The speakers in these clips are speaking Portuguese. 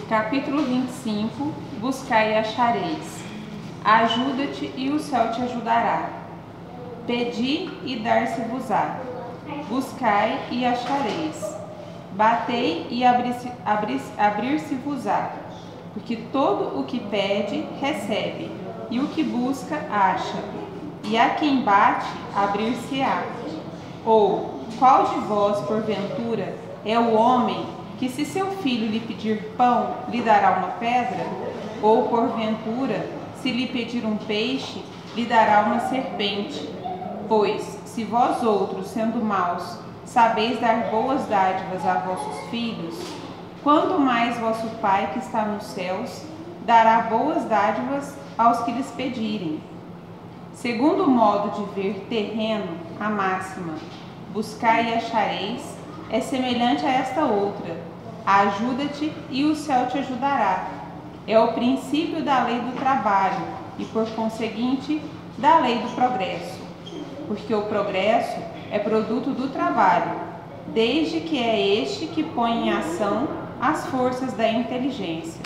Capítulo 25. Buscai e achareis. Ajuda-te e o céu te ajudará. Pedi e dar-se-vos-á. Buscai e achareis. Batei e abrir-se-vos-á. Porque todo o que pede, recebe, e o que busca, acha. E a quem bate, abrir-se-á. Ou, qual de vós, porventura, é o homem que, se seu filho lhe pedir pão, lhe dará uma pedra? Ou, porventura, se lhe pedir um peixe, lhe dará uma serpente? Pois, se vós outros, sendo maus, sabeis dar boas dádivas a vossos filhos, quanto mais vosso Pai que está nos céus dará boas dádivas aos que lhes pedirem. Segundo o modo de ver terreno, a máxima, buscai e achareis, é semelhante a esta outra: ajuda-te e o céu te ajudará. É o princípio da lei do trabalho e, por conseguinte, da lei do progresso. Porque o progresso é produto do trabalho, desde que é este que põe em ação as forças da inteligência.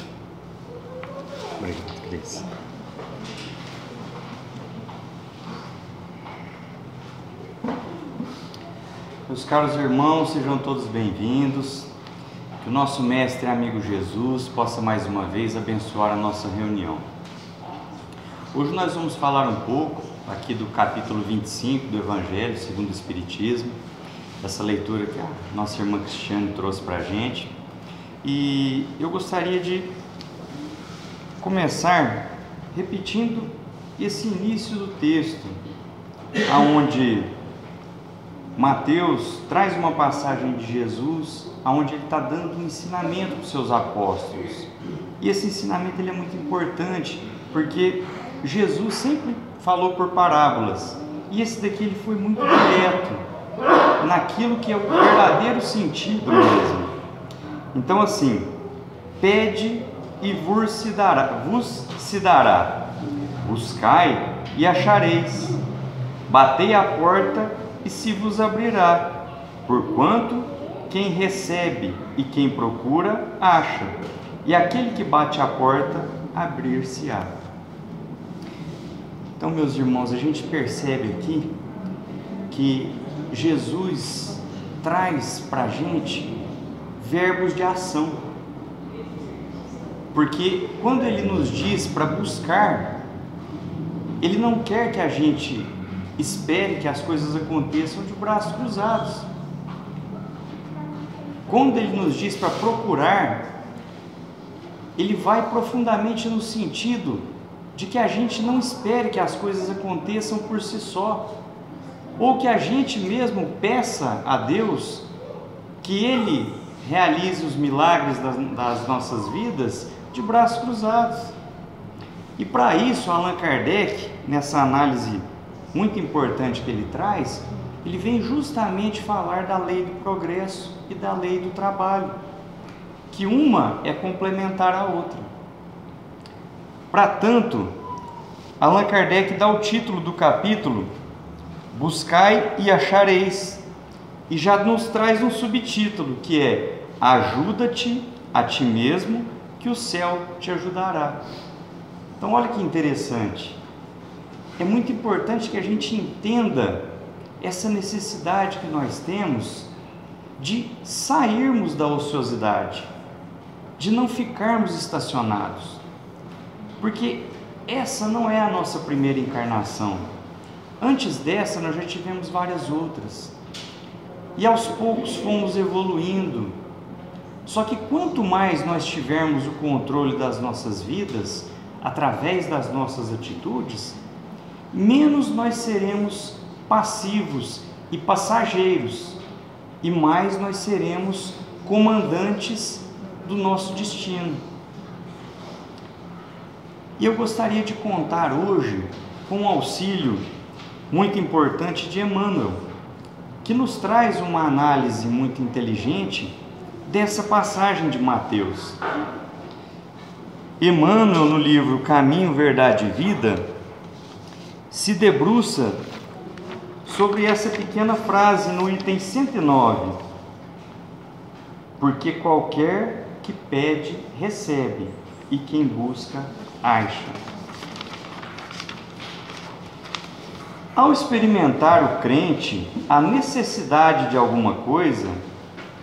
Obrigado, Cris. Meus caros irmãos, sejam todos bem-vindos. Que o nosso mestre e amigo Jesus possa mais uma vez abençoar a nossa reunião. Hoje nós vamos falar um pouco aqui do capítulo 25 do Evangelho segundo o Espiritismo, essa leitura que a nossa irmã Cristiane trouxe para a gente. E eu gostaria de começar repetindo esse início do texto, aonde Mateus traz uma passagem de Jesus, aonde ele está dando um ensinamento para os seus apóstolos. E esse ensinamento ele é muito importante, porque Jesus sempre falou por parábolas, e esse daqui ele foi muito direto naquilo que é o verdadeiro sentido mesmo. Então assim, pede e vos se dará, buscai e achareis, batei à porta e se vos abrirá, porquanto quem recebe e quem procura, acha, e aquele que bate à porta, abrir-se-á. Então, meus irmãos, a gente percebe aqui que Jesus traz para a gente verbos de ação, porque quando ele nos diz para buscar, ele não quer que a gente espere que as coisas aconteçam de braços cruzados. Quando ele nos diz para procurar, ele vai profundamente no sentido de que a gente não espere que as coisas aconteçam por si só, ou que a gente mesmo peça a Deus que Ele realize os milagres das nossas vidas de braços cruzados. E para isso, Allan Kardec, nessa análise muito importante que ele traz, ele vem justamente falar da lei do progresso e da lei do trabalho, que uma é complementar à outra. Para tanto, Allan Kardec dá o título do capítulo Buscai e achareis, e já nos traz um subtítulo que é Ajuda-te a ti mesmo, que o céu te ajudará. Então olha que interessante, é muito importante que a gente entenda essa necessidade que nós temos de sairmos da ociosidade, de não ficarmos estacionados, porque essa não é a nossa primeira encarnação. Antes dessa nós já tivemos várias outras, e aos poucos fomos evoluindo. Só que quanto mais nós tivermos o controle das nossas vidas, através das nossas atitudes, menos nós seremos passivos e passageiros, e mais nós seremos comandantes do nosso destino. E eu gostaria de contar hoje com um auxílio muito importante de Emmanuel, que nos traz uma análise muito inteligente dessa passagem de Mateus. Emmanuel, no livro Caminho, Verdade e Vida, se debruça sobre essa pequena frase no item 109: porque qualquer que pede, recebe, e quem busca, acha. Ao experimentar o crente a necessidade de alguma coisa,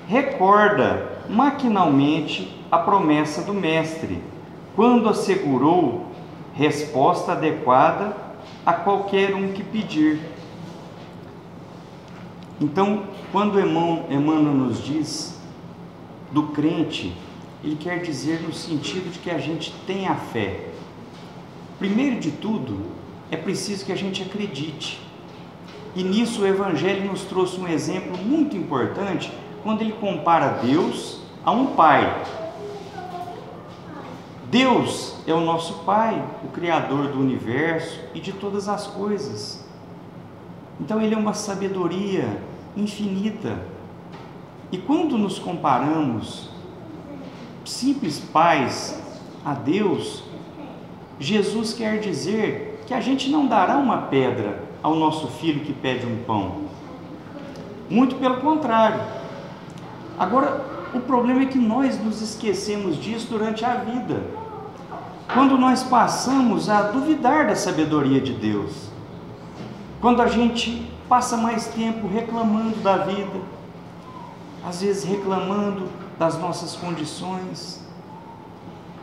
recorda maquinalmente a promessa do Mestre, quando assegurou resposta adequada a qualquer um que pedir. Então, quando Emmanuel nos diz do crente, ele quer dizer no sentido de que a gente tenha fé. Primeiro de tudo, é preciso que a gente acredite. E nisso o Evangelho nos trouxe um exemplo muito importante, quando ele compara Deus a um pai. Deus é o nosso Pai, o Criador do universo e de todas as coisas. Então ele é uma sabedoria infinita. E quando nos comparamos, simples pais, a Deus, Jesus quer dizer que a gente não dará uma pedra ao nosso filho que pede um pão. Muito pelo contrário. Agora, o problema é que nós nos esquecemos disso durante a vida. Quando nós passamos a duvidar da sabedoria de Deus, quando a gente passa mais tempo reclamando da vida, às vezes reclamando das nossas condições,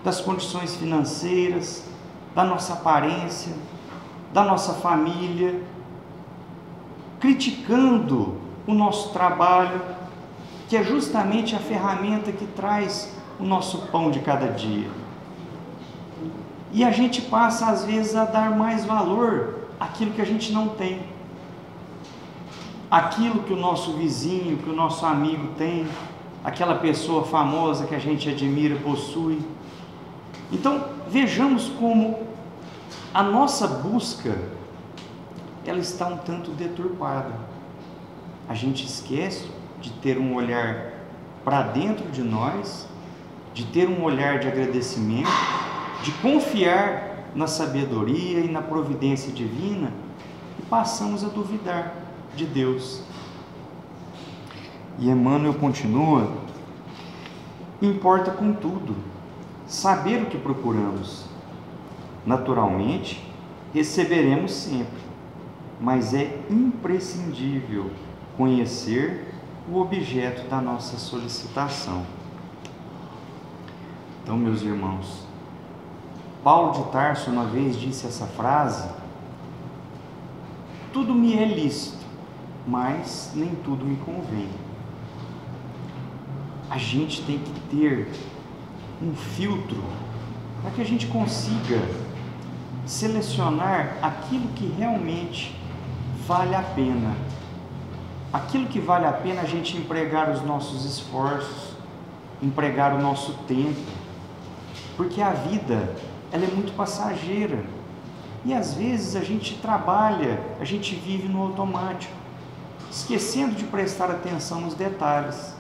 das condições financeiras, da nossa aparência, da nossa família, criticando o nosso trabalho, que é justamente a ferramenta que traz o nosso pão de cada dia. E a gente passa às vezes a dar mais valor àquilo que a gente não tem, aquilo que o nosso vizinho, que o nosso amigo tem, aquela pessoa famosa que a gente admira, possui. Então, vejamos como a nossa busca, ela está um tanto deturpada. A gente esquece de ter um olhar para dentro de nós, de ter um olhar de agradecimento, de confiar na sabedoria e na providência divina, e passamos a duvidar de Deus. E Emmanuel continua: importa contudo saber o que procuramos. Naturalmente, receberemos sempre, mas é imprescindível conhecer o objeto da nossa solicitação. Então, meus irmãos, Paulo de Tarso uma vez disse essa frase: tudo me é lícito, mas nem tudo me convém. A gente tem que ter um filtro para que a gente consiga selecionar aquilo que realmente vale a pena. Aquilo que vale a pena a gente empregar os nossos esforços, empregar o nosso tempo, porque a vida, ela é muito passageira, e às vezes a gente trabalha, a gente vive no automático, esquecendo de prestar atenção nos detalhes.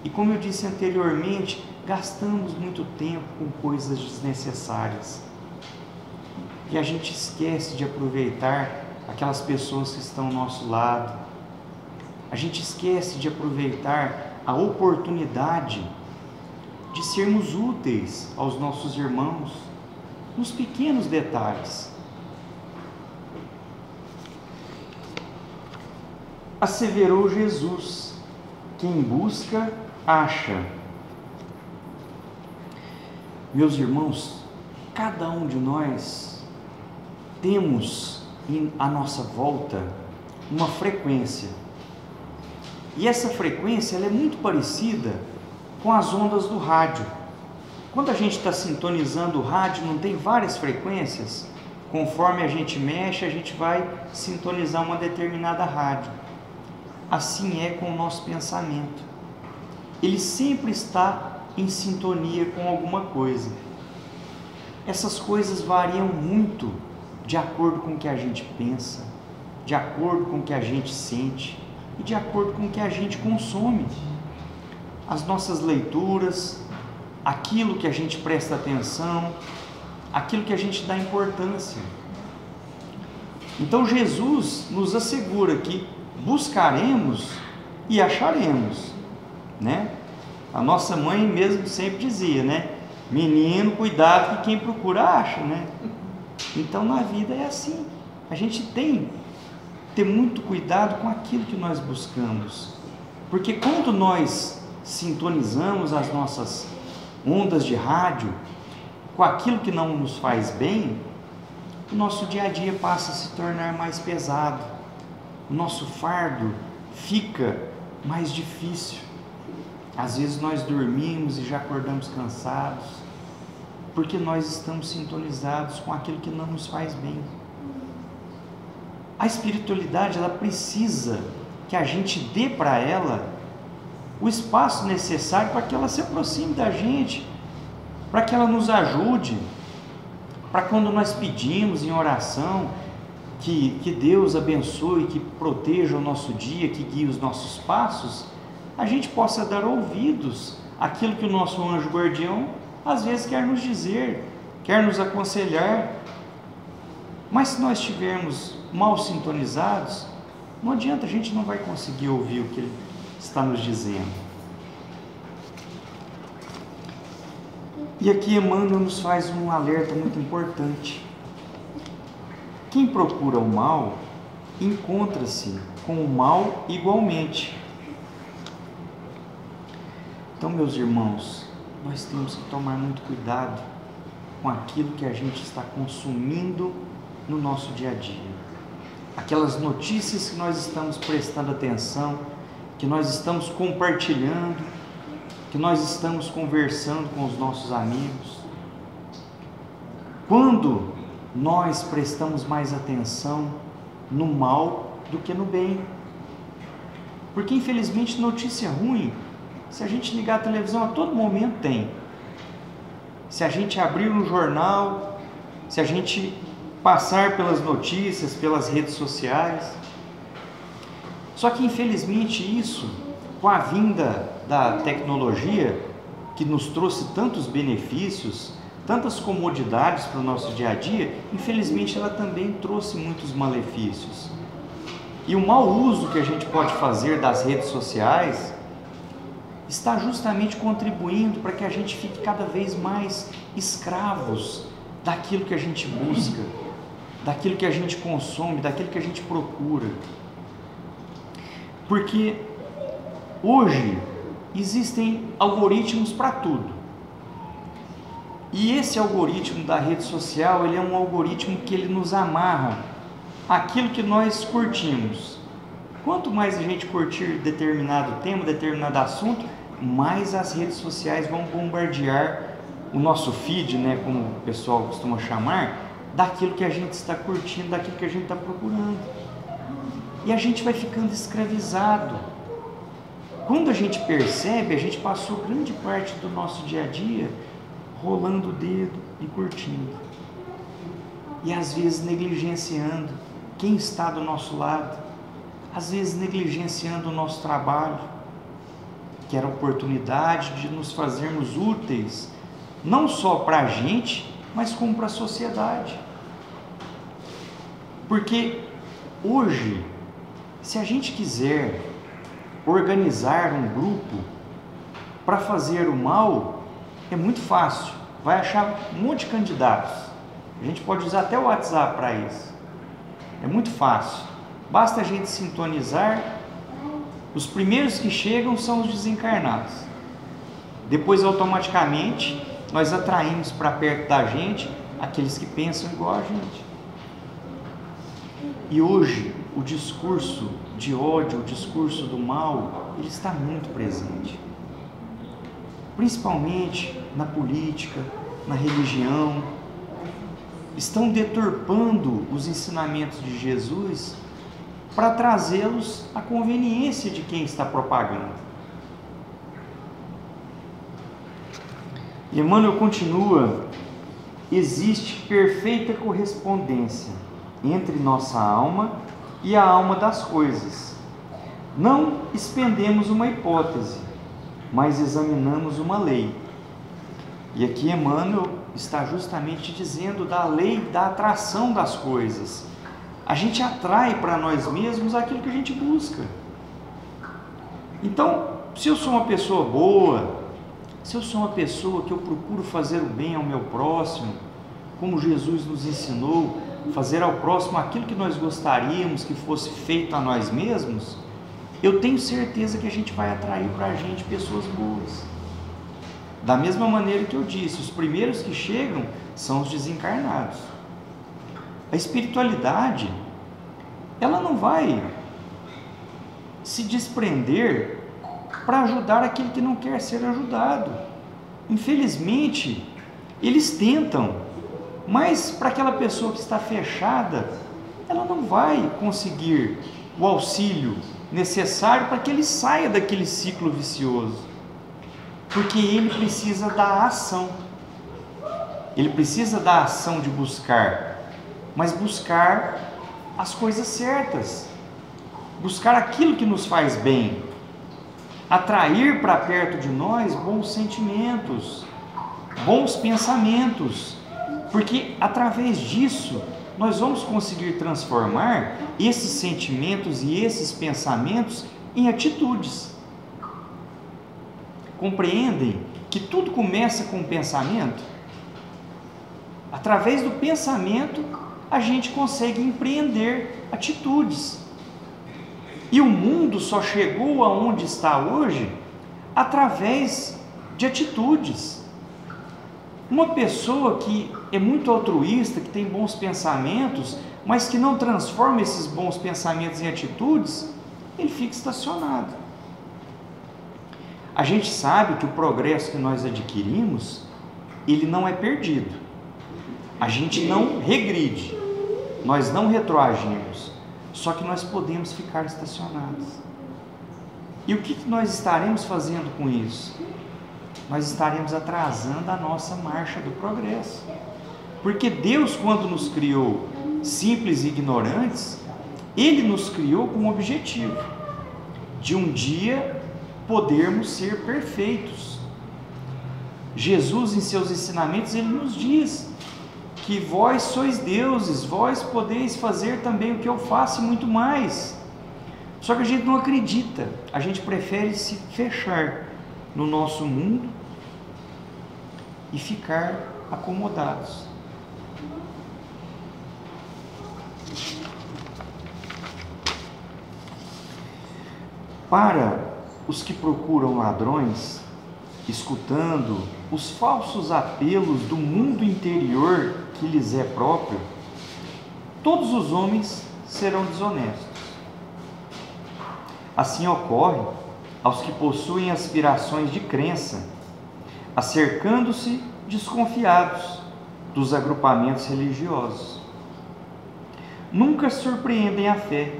E como eu disse anteriormente, gastamos muito tempo com coisas desnecessárias, e a gente esquece de aproveitar aquelas pessoas que estão ao nosso lado. A gente esquece de aproveitar a oportunidade de sermos úteis aos nossos irmãos nos pequenos detalhes. Asseverou Jesus: quem busca, acha. Meus irmãos, cada um de nós temos à nossa volta uma frequência. E essa frequência, ela é muito parecida com as ondas do rádio. Quando a gente está sintonizando o rádio, não tem várias frequências? Conforme a gente mexe, a gente vai sintonizar uma determinada rádio. Assim é com o nosso pensamento. Ele sempre está em sintonia com alguma coisa. Essas coisas variam muito de acordo com o que a gente pensa, de acordo com o que a gente sente e de acordo com o que a gente consome. As nossas leituras, aquilo que a gente presta atenção, aquilo que a gente dá importância. Então Jesus nos assegura que buscaremos e acharemos, né? A nossa mãe mesmo sempre dizia, né? Menino, cuidado que quem procura acha, né? Então na vida é assim. A gente tem que ter muito cuidado com aquilo que nós buscamos. Porque quando nós sintonizamos as nossas ondas de rádio com aquilo que não nos faz bem, o nosso dia a dia passa a se tornar mais pesado. O nosso fardo fica mais difícil. Às vezes nós dormimos e já acordamos cansados, porque nós estamos sintonizados com aquilo que não nos faz bem. A espiritualidade, ela precisa que a gente dê para ela o espaço necessário para que ela se aproxime da gente, para que ela nos ajude, para quando nós pedimos em oração que Deus abençoe, que proteja o nosso dia, que guie os nossos passos, a gente possa dar ouvidos àquilo que o nosso anjo guardião às vezes quer nos dizer, quer nos aconselhar. Mas se nós estivermos mal sintonizados, não adianta, a gente não vai conseguir ouvir o que ele está nos dizendo. E aqui Emmanuel nos faz um alerta muito importante. Quem procura o mal, encontra-se com o mal igualmente. Então, meus irmãos, nós temos que tomar muito cuidado com aquilo que a gente está consumindo no nosso dia a dia. Aquelas notícias que nós estamos prestando atenção, que nós estamos compartilhando, que nós estamos conversando com os nossos amigos. Quando nós prestamos mais atenção no mal do que no bem. Porque infelizmente notícia ruim, se a gente ligar a televisão a todo momento tem. Se a gente abrir um jornal, se a gente passar pelas notícias, pelas redes sociais. Só que infelizmente isso, com a vinda da tecnologia, que nos trouxe tantos benefícios, tantas comodidades para o nosso dia a dia, infelizmente ela também trouxe muitos malefícios. E o mau uso que a gente pode fazer das redes sociais está justamente contribuindo para que a gente fique cada vez mais escravos daquilo que a gente busca, daquilo que a gente consome, daquilo que a gente procura. Porque hoje existem algoritmos para tudo. E esse algoritmo da rede social, ele é um algoritmo que ele nos amarra àquilo que nós curtimos. Quanto mais a gente curtir determinado tema, determinado assunto, mais as redes sociais vão bombardear o nosso feed, né, como o pessoal costuma chamar, daquilo que a gente está curtindo, daquilo que a gente está procurando. E a gente vai ficando escravizado. Quando a gente percebe, a gente passou grande parte do nosso dia a dia rolando o dedo e curtindo. E às vezes negligenciando quem está do nosso lado, às vezes negligenciando o nosso trabalho, que era a oportunidade de nos fazermos úteis, não só para a gente, mas como para a sociedade. Porque hoje, se a gente quiser organizar um grupo para fazer o mal, é muito fácil, vai achar um monte de candidatos. A gente pode usar até o WhatsApp para isso. É muito fácil, basta a gente sintonizar. Os primeiros que chegam são os desencarnados. Depois, automaticamente, nós atraímos para perto da gente aqueles que pensam igual a gente. E hoje, o discurso de ódio, o discurso do mal, ele está muito presente. Principalmente na política, na religião. Estão deturpando os ensinamentos de Jesus para trazê-los à conveniência de quem está propagando. E Emmanuel continua: existe perfeita correspondência entre nossa alma e a alma das coisas. Não expendemos uma hipótese, mas examinamos uma lei. E aqui Emmanuel está justamente dizendo da lei da atração das coisas. A gente atrai para nós mesmos aquilo que a gente busca. Então, se eu sou uma pessoa boa, se eu sou uma pessoa que eu procuro fazer o bem ao meu próximo, como Jesus nos ensinou, fazer ao próximo aquilo que nós gostaríamos que fosse feito a nós mesmos, eu tenho certeza que a gente vai atrair para a gente pessoas boas. Da mesma maneira que eu disse, os primeiros que chegam são os desencarnados. A espiritualidade, ela não vai se desprender para ajudar aquele que não quer ser ajudado. Infelizmente, eles tentam, mas para aquela pessoa que está fechada, ela não vai conseguir o auxílio necessário para que ele saia daquele ciclo vicioso, porque ele precisa da ação. Ele precisa da ação de buscar, mas buscar as coisas certas, buscar aquilo que nos faz bem, atrair para perto de nós bons sentimentos, bons pensamentos, porque através disso nós vamos conseguir transformar esses sentimentos e esses pensamentos em atitudes. Compreendem que tudo começa com o pensamento? Através do pensamento a gente consegue empreender atitudes. E o mundo só chegou aonde está hoje através de atitudes. Uma pessoa que é muito altruísta, que tem bons pensamentos, mas que não transforma esses bons pensamentos em atitudes, ele fica estacionado. A gente sabe que o progresso que nós adquirimos, ele não é perdido. A gente não regride, nós não retroagimos, só que nós podemos ficar estacionados. E o que nós estaremos fazendo com isso? Nós estaremos atrasando a nossa marcha do progresso. Porque Deus, quando nos criou simples e ignorantes, Ele nos criou com o objetivo de um dia podermos ser perfeitos. Jesus, em seus ensinamentos, Ele nos diz que vós sois deuses, vós podeis fazer também o que eu faço e muito mais. Só que a gente não acredita, a gente prefere se fechar no nosso mundo e ficar acomodados. Para os que procuram ladrões, escutando os falsos apelos do mundo interior que lhes é próprio, todos os homens serão desonestos. Assim ocorre aos que possuem aspirações de crença, acercando-se desconfiados dos agrupamentos religiosos. Nunca surpreendem a fé,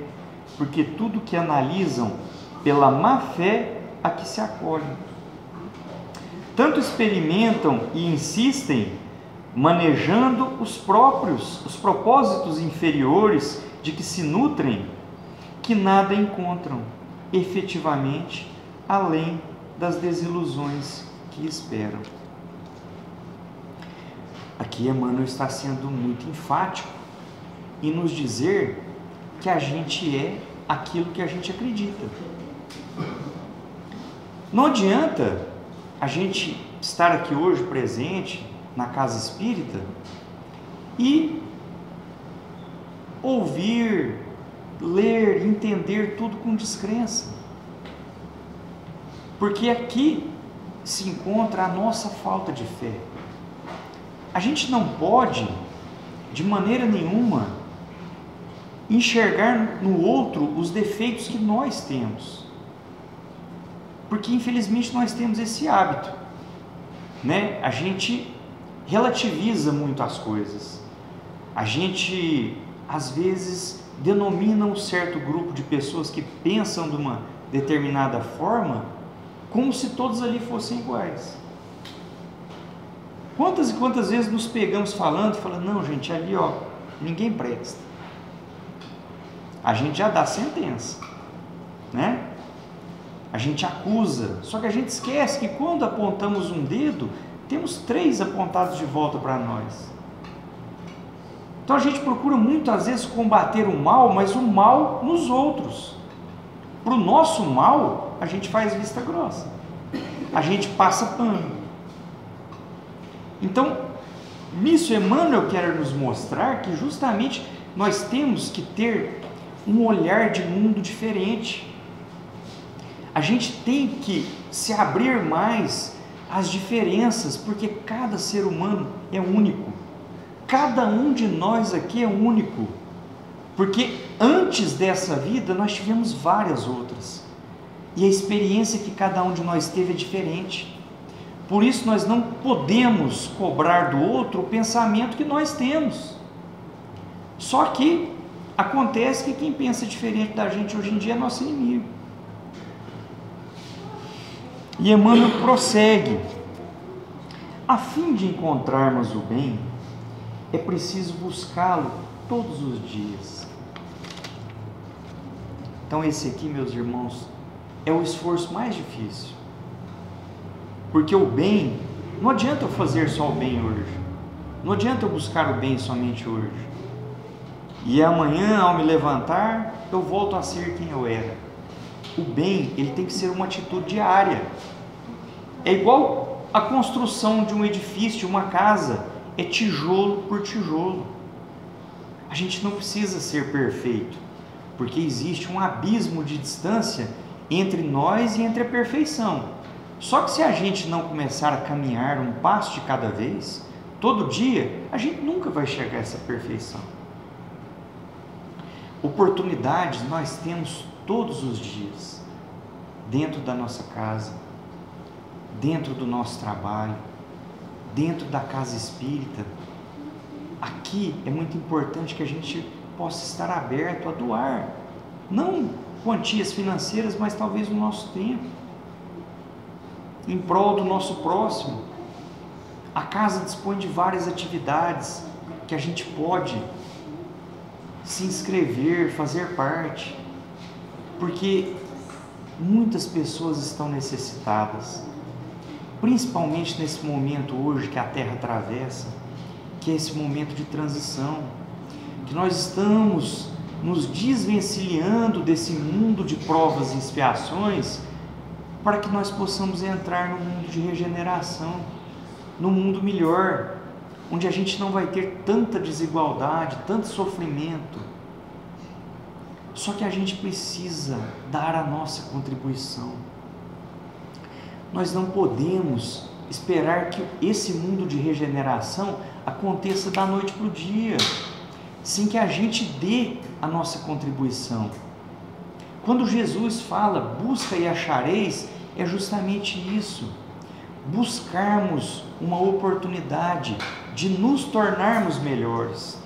porque tudo que analisam pela má fé a que se acolhem. Tanto experimentam e insistem, manejando os propósitos inferiores de que se nutrem, que nada encontram efetivamente além das desilusões que esperam. Aqui Emmanuel está sendo muito enfático em nos dizer que a gente é aquilo que a gente acredita. Não adianta a gente estar aqui hoje presente na casa espírita e ouvir, ler, entender tudo com descrença, porque aqui se encontra a nossa falta de fé. A gente não pode, de maneira nenhuma, enxergar no outro os defeitos que nós temos, porque infelizmente nós temos esse hábito, né? A gente relativiza muito as coisas, a gente às vezes denomina um certo grupo de pessoas que pensam de uma determinada forma como se todos ali fossem iguais. Quantas e quantas vezes nos pegamos falando, não gente, ali ó, ninguém presta. A gente já dá sentença, né? A gente acusa, só que a gente esquece que quando apontamos um dedo, temos 3 apontados de volta para nós. Então a gente procura muitas vezes combater o mal, mas o mal nos outros. Para o nosso mal, a gente faz vista grossa. a gente passa pano. Então, nisso Emmanuel quer nos mostrar que justamente nós temos que ter um olhar de mundo diferente. A gente tem que se abrir mais às diferenças, porque cada ser humano é único. Cada um de nós aqui é único. Porque antes dessa vida nós tivemos várias outras. E a experiência que cada um de nós teve é diferente. Por isso nós não podemos cobrar do outro o pensamento que nós temos. Só que acontece que quem pensa diferente da gente hoje em dia é nosso inimigo. E Emmanuel prossegue: a fim de encontrarmos o bem, é preciso buscá-lo todos os dias. Então esse aqui, meus irmãos, é o esforço mais difícil. Porque o bem, não adianta eu fazer só o bem hoje. Não adianta eu buscar o bem somente hoje. E amanhã, ao me levantar, eu volto a ser quem eu era. O bem, ele tem que ser uma atitude diária. É igual a construção de um edifício, de uma casa. É tijolo por tijolo. A gente não precisa ser perfeito, porque existe um abismo de distância entre nós e entre a perfeição. Só que se a gente não começar a caminhar um passo de cada vez, todo dia, a gente nunca vai chegar a essa perfeição. Oportunidades nós temos todos os dias, dentro da nossa casa, dentro do nosso trabalho, dentro da casa espírita. Aqui é muito importante que a gente possa estar aberto a doar, não quantias financeiras, mas talvez o nosso tempo, em prol do nosso próximo. A casa dispõe de várias atividades que a gente pode se inscrever, fazer parte, porque muitas pessoas estão necessitadas, principalmente nesse momento hoje que a Terra atravessa, que é esse momento de transição, que nós estamos nos desvencilhando desse mundo de provas e expiações, para que nós possamos entrar no mundo de regeneração, no mundo melhor, onde a gente não vai ter tanta desigualdade, tanto sofrimento. Só que a gente precisa dar a nossa contribuição. Nós não podemos esperar que esse mundo de regeneração aconteça da noite para o dia, sem que a gente dê a nossa contribuição. Quando Jesus fala, busca e achareis, é justamente isso. Buscarmos uma oportunidade de nos tornarmos melhores,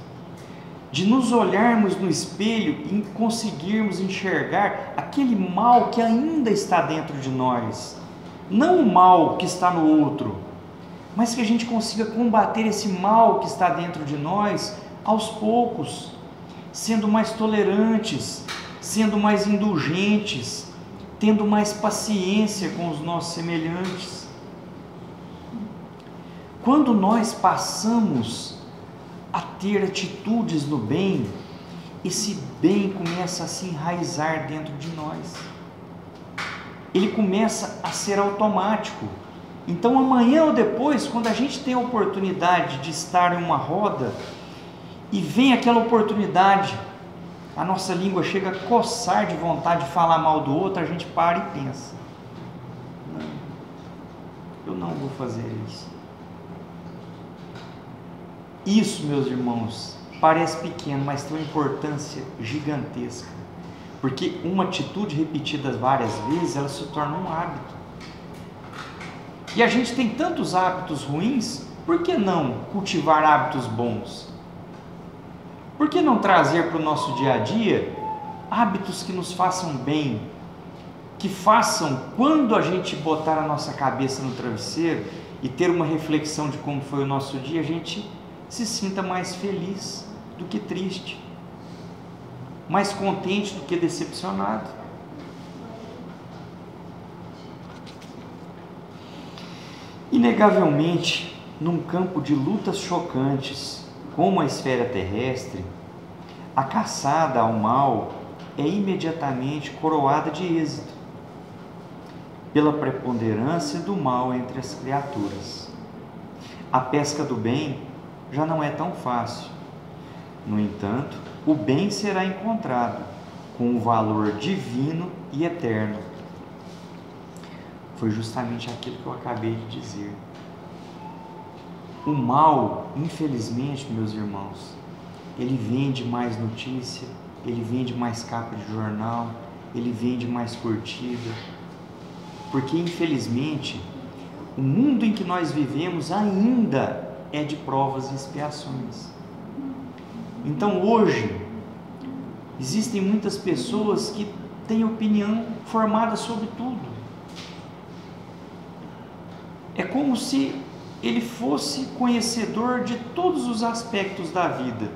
de nos olharmos no espelho e conseguirmos enxergar aquele mal que ainda está dentro de nós. Não o mal que está no outro, mas que a gente consiga combater esse mal que está dentro de nós aos poucos, sendo mais tolerantes, sendo mais indulgentes, tendo mais paciência com os nossos semelhantes. Quando nós passamos a ter atitudes no bem, esse bem começa a se enraizar dentro de nós. Ele começa a ser automático. Então amanhã ou depois, quando a gente tem a oportunidade de estar em uma roda e vem aquela oportunidade, a nossa língua chega a coçar de vontade de falar mal do outro, a gente para e pensa: não, eu não vou fazer isso. Isso, meus irmãos, parece pequeno, mas tem uma importância gigantesca, porque uma atitude repetida várias vezes, ela se torna um hábito. E a gente tem tantos hábitos ruins, por que não cultivar hábitos bons? Por que não trazer para o nosso dia a dia hábitos que nos façam bem, que façam, quando a gente botar a nossa cabeça no travesseiro e ter uma reflexão de como foi o nosso dia, a gente se sinta mais feliz do que triste, mais contente do que decepcionado. Inegavelmente, num campo de lutas chocantes, como a esfera terrestre, a caçada ao mal é imediatamente coroada de êxito. pela preponderância do mal entre as criaturas. A pesca do bem já não é tão fácil. No entanto, o bem será encontrado com um valor divino e eterno. Foi justamente aquilo que eu acabei de dizer. O mal, infelizmente, meus irmãos, ele vende mais notícia, ele vende mais capa de jornal, ele vende mais curtida, porque infelizmente o mundo em que nós vivemos ainda é de provas e expiações. Então hoje existem muitas pessoas que têm opinião formada sobre tudo. É como se ele fosse conhecedor de todos os aspectos da vida.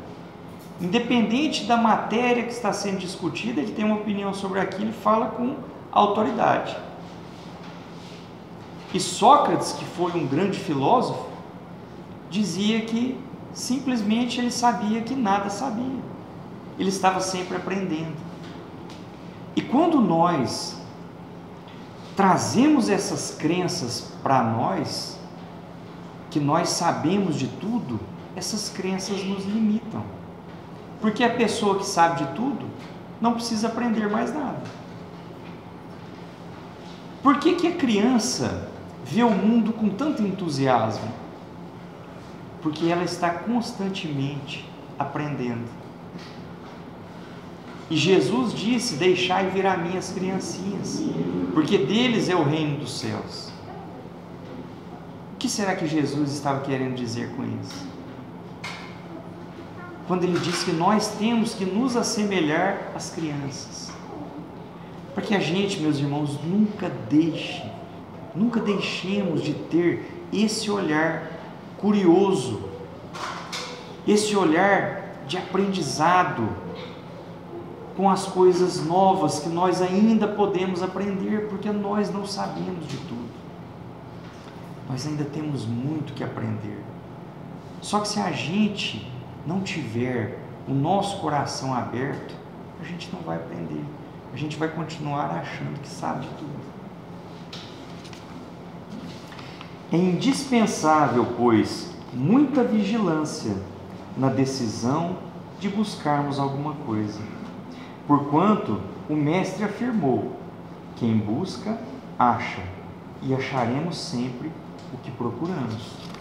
Independente da matéria que está sendo discutida, ele tem uma opinião sobre aquilo e fala com autoridade. E Sócrates, que foi um grande filósofo, dizia que simplesmente ele sabia que nada sabia. Ele estava sempre aprendendo. E quando nós trazemos essas crenças para nós, que nós sabemos de tudo, essas crenças nos limitam. Porque a pessoa que sabe de tudo não precisa aprender mais nada. Por que a criança vê o mundo com tanto entusiasmo? Porque ela está constantemente aprendendo. E Jesus disse: deixai vir a mim as criancinhas, porque deles é o reino dos céus. O que será que Jesus estava querendo dizer com isso? Quando ele diz que nós temos que nos assemelhar às crianças. Para que a gente, meus irmãos, nunca deixemos de ter esse olhar curioso, esse olhar de aprendizado com as coisas novas que nós ainda podemos aprender, porque nós não sabemos de tudo. Nós ainda temos muito que aprender. Só que se a gente não tiver o nosso coração aberto, a gente não vai aprender. A gente vai continuar achando que sabe de tudo. É indispensável, pois, muita vigilância na decisão de buscarmos alguma coisa. Porquanto o Mestre afirmou: quem busca, acha, e acharemos sempre o que procuramos.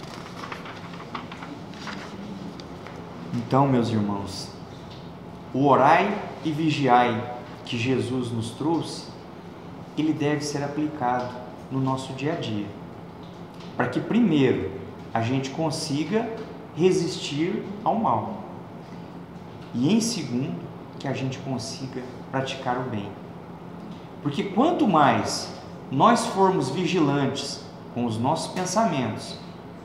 Então, meus irmãos, o orai e vigiai que Jesus nos trouxe, ele deve ser aplicado no nosso dia a dia, para que primeiro a gente consiga resistir ao mal e em segundo que a gente consiga praticar o bem. Porque quanto mais nós formos vigilantes com os nossos pensamentos,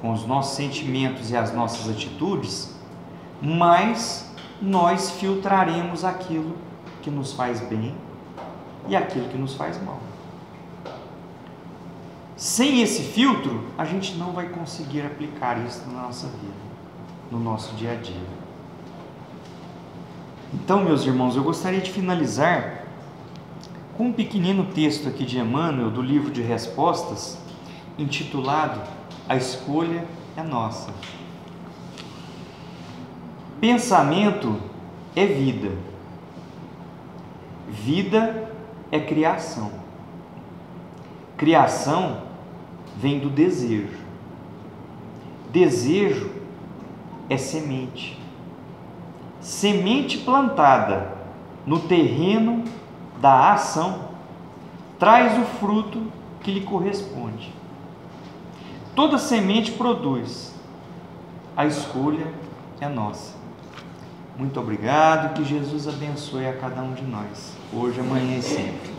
com os nossos sentimentos e as nossas atitudes, mais nós filtraremos aquilo que nos faz bem e aquilo que nos faz mal. Sem esse filtro, a gente não vai conseguir aplicar isso na nossa vida, no nosso dia a dia. Então, meus irmãos, eu gostaria de finalizar com um pequenino texto aqui de Emmanuel, do livro de respostas, intitulado A Escolha é Nossa. Pensamento é vida. Vida é criação. Criação vem do desejo. Desejo é semente. Semente plantada no terreno da ação traz o fruto que lhe corresponde. Toda semente produz. A escolha é nossa. Muito obrigado, que Jesus abençoe a cada um de nós, hoje, amanhã e sempre.